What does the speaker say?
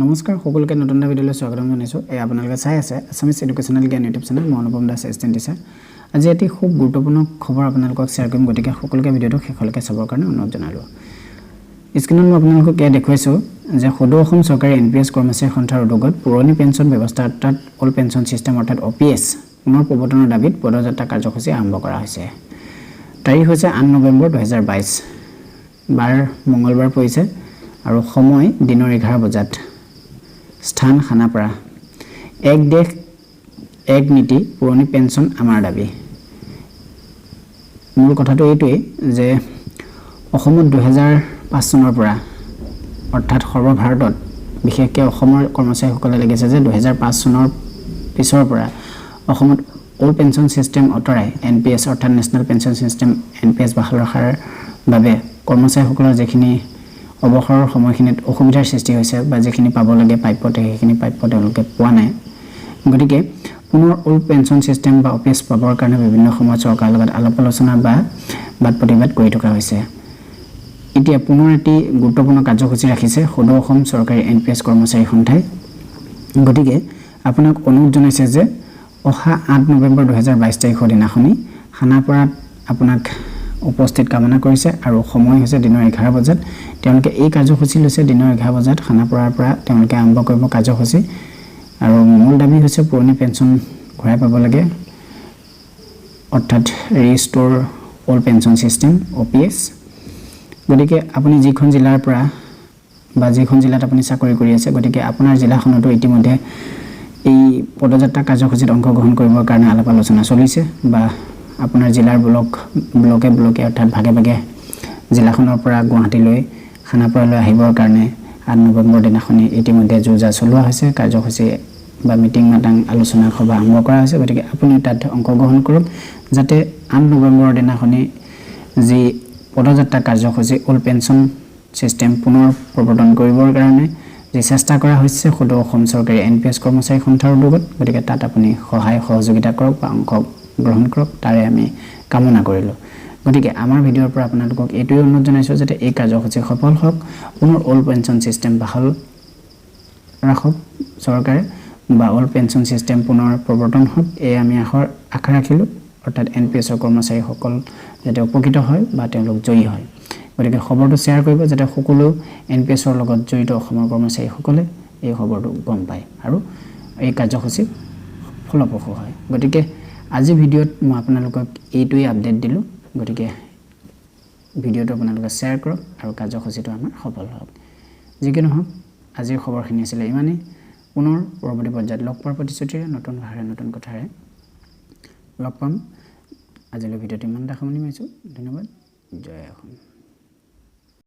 নমস্কাৰ সকলোকে নতুন এটা ভিডিঅলৈ স্বাগতম জনাইছো এই আপোনালোকে চাই আছে আসামিজ এডুকেশনাল জ্ঞান ইউটিউব চেনেল মই অনুপম দাস এচিষ্টেণ্ট টিচাৰ আজি এটি খুব গুৰুত্বপূৰ্ণ খবৰ আপোনালোকক শ্বেয়াৰ কৰিম গতিকে সকলোকে ভিডিঅটো শেষলৈকে চাবৰ কাৰণে অনুৰোধ জনালো স্ক্ৰীনত মই আপোনালোকক দেখুৱাইছো যে সদৌ অসম চৰকাৰী এনপিএছ কৰ্মচাৰী সন্থাৰ উদ্যোগত পুৰণি পেঞ্চন ব্যৱস্থা অৰ্থাৎ অল পেঞ্চন সিস্টেম অৰ্থাৎ ওপিএছ পুনৰ প্ৰৱৰ্তনৰ দাবীত পদযাত্ৰা কাৰ্যসূচী আৰম্ভ কৰা হৈছে তাৰিখ হৈছে 8 নৱেম্বৰ 2022 বাৰ মঙ্গলবাৰ পৰিছে আৰু সময় দিনৰ 11 বজাত স্থান খানাপাৰা এক দেশ এক নীতি পুৰণি পেঞ্চন আমাৰ দাবী মূল কথাটো এইটোই যে অসমত 2005 চনৰ পৰা অৰ্থাৎ সৰ্বভাৰতত বিশেষকৈ অসমৰ কৰ্মচাৰীসকলে লাগিছে যে 2005 চনৰ পিছৰ পৰা অসমত অল পেঞ্চন সিস্টেম অতৰাই এনপিএছ অৰ্থাৎ নেশনাল পেঞ্চন সিস্টেম এনপিএছ বাহাল ৰখাৰ বাবে কৰ্মচাৰীসকলৰ যেখিনি অৱসৰৰ সময়খিনিত অসুবিধাৰ সৃষ্টি হৈছে বা যেখিনি পাব লাগে প্ৰাপ্যতে সেইখিনি প্ৰাপ্য তেওঁলোকে পোৱা নাই গতিকে পুনৰ অল পেঞ্চন সিস্টেম বা অপিএছ পাবৰ কাৰণে বিভিন্ন সময়ত চৰকাৰৰ লগত আলাপ আলোচনা বা বাদ প্ৰতিবাদ কৰি থকা হৈছে এতিয়া পুনৰ এটি গুৰুত্বপূৰ্ণ কাৰ্যসূচী ৰাখিছে সদৌ অসম চৰকাৰী এনপিএছ কৰ্মচাৰী সন্থাই গতিকে আপোনাক অনুৰোধ জনাইছে যে অহা 8 নৱেম্বৰ 2022 তাৰিখৰ দিনাখনি খানাপাৰাত আপোনাক উপস্থিত কামনা কৰিছে আৰু সময় হৈছে দিনৰ 11 বজাত তেওঁলোকে এই কাৰ্যসূচী লৈছে দিনৰ 11 বজাত খানাপাৰাৰ পৰা তেওঁলোকে আৰম্ভ কৰিব কাৰ্যসূচী আৰু মূল দাবী হৈছে পুৰণি পেঞ্চন ঘূৰাই পাব লাগে অৰ্থাৎ ৰিষ্টৰ অল পেঞ্চন সিস্টেম ওপিএছ গতিকে আপুনি যিখন জিলাৰ পৰা বা যিখন জিলাত আপুনি চাকৰি কৰি আছে গতিকে আপোনাৰ জিলাখনতো ইতিমধ্যে এই পদযাত্ৰা কাৰ্যসূচীত অংশগ্ৰহণ কৰিবৰ কাৰণে আলাপ আলোচনা চলিছে বা আপোনাৰ জিলাৰ ব্লকে অৰ্থাৎ ভাগে ভাগে জিলাখনৰ পৰা গুৱাহাটীলৈ খানাপাৰালৈ আহিবৰ কাৰণে 8 নৱেম্বৰ দিনাখনি ইতিমধ্যে যোজা চলোৱা হৈছে কাৰ্যসূচী বা মিটিং মাটাং আলোচনা সভা আৰম্ভ কৰা হৈছে গতিকে আপুনি তাত অংশগ্ৰহণ কৰক যাতে 8 নৱেম্বৰ দিনাখনি যি পদযাত্ৰা কাৰ্যসূচী অল পেঞ্চন সিস্টেম পুনৰ প্ৰৱৰ্তন কৰিবৰ কাৰণে যে চেষ্টা কৰা হৈছে সদৌ অসম চৰকাৰী এনপিএছ কৰ্মচাৰী সন্থাৰ উদ্যোগত গতিকে তাত আপুনি সহায় সহযোগিতা কৰক বা অংশগ্ৰহণ কৰক তাৰে আমি কামনা কৰিলো গতিকে আমাৰ ভিডিঅ'ৰ পৰা আপোনালোকক এইটোৱে অনুৰোধ জনাইছো যাতে এই কাৰ্যসূচী সফল হওক পুনৰ অল পেঞ্চন সিস্টেম বাহাল ৰাখক চৰকাৰে বা অল পেঞ্চন সিস্টেম পুনৰ প্ৰৱৰ্তন হওক এই আমি আশা ৰাখিলো অৰ্থাৎ এনপিএছৰ কৰ্মচাৰীসকল যাতে উপকৃত হয় বা তেওঁলোক জয়ী হয় গতিকে খবৰটো শ্বেয়াৰ কৰিব যাতে সকলো এনপিএছৰ লগত জড়িত অসমৰ কৰ্মচাৰীসকলে এই খবৰটো গম পায় আৰু এই কাৰ্যসূচী ফলপ্ৰসূ হয় গতিকে আজি ভিডিঅ'ত মই আপোনালোকক এইটোৱে আপডেট দিলো গতিকে ভিডিঅ'টো আপোনালোকে শ্বেয়াৰ কৰক আৰু কাৰ্যসূচীটো আমাৰ সফল হওক যিকি নহওক আজিৰ খবৰখিনি আছিল ইমানেই পুনৰ পৰৱৰ্তী পৰ্যায়ত লগ পোৱাৰ প্ৰতিশ্ৰুতিৰে নতুন ভাষাৰে নতুন কথাৰে লগ পাম আজিলৈ ভিডিঅ'টো ইমানতে সামৰণি মাৰিছোঁ ধন্যবাদ জয় অসম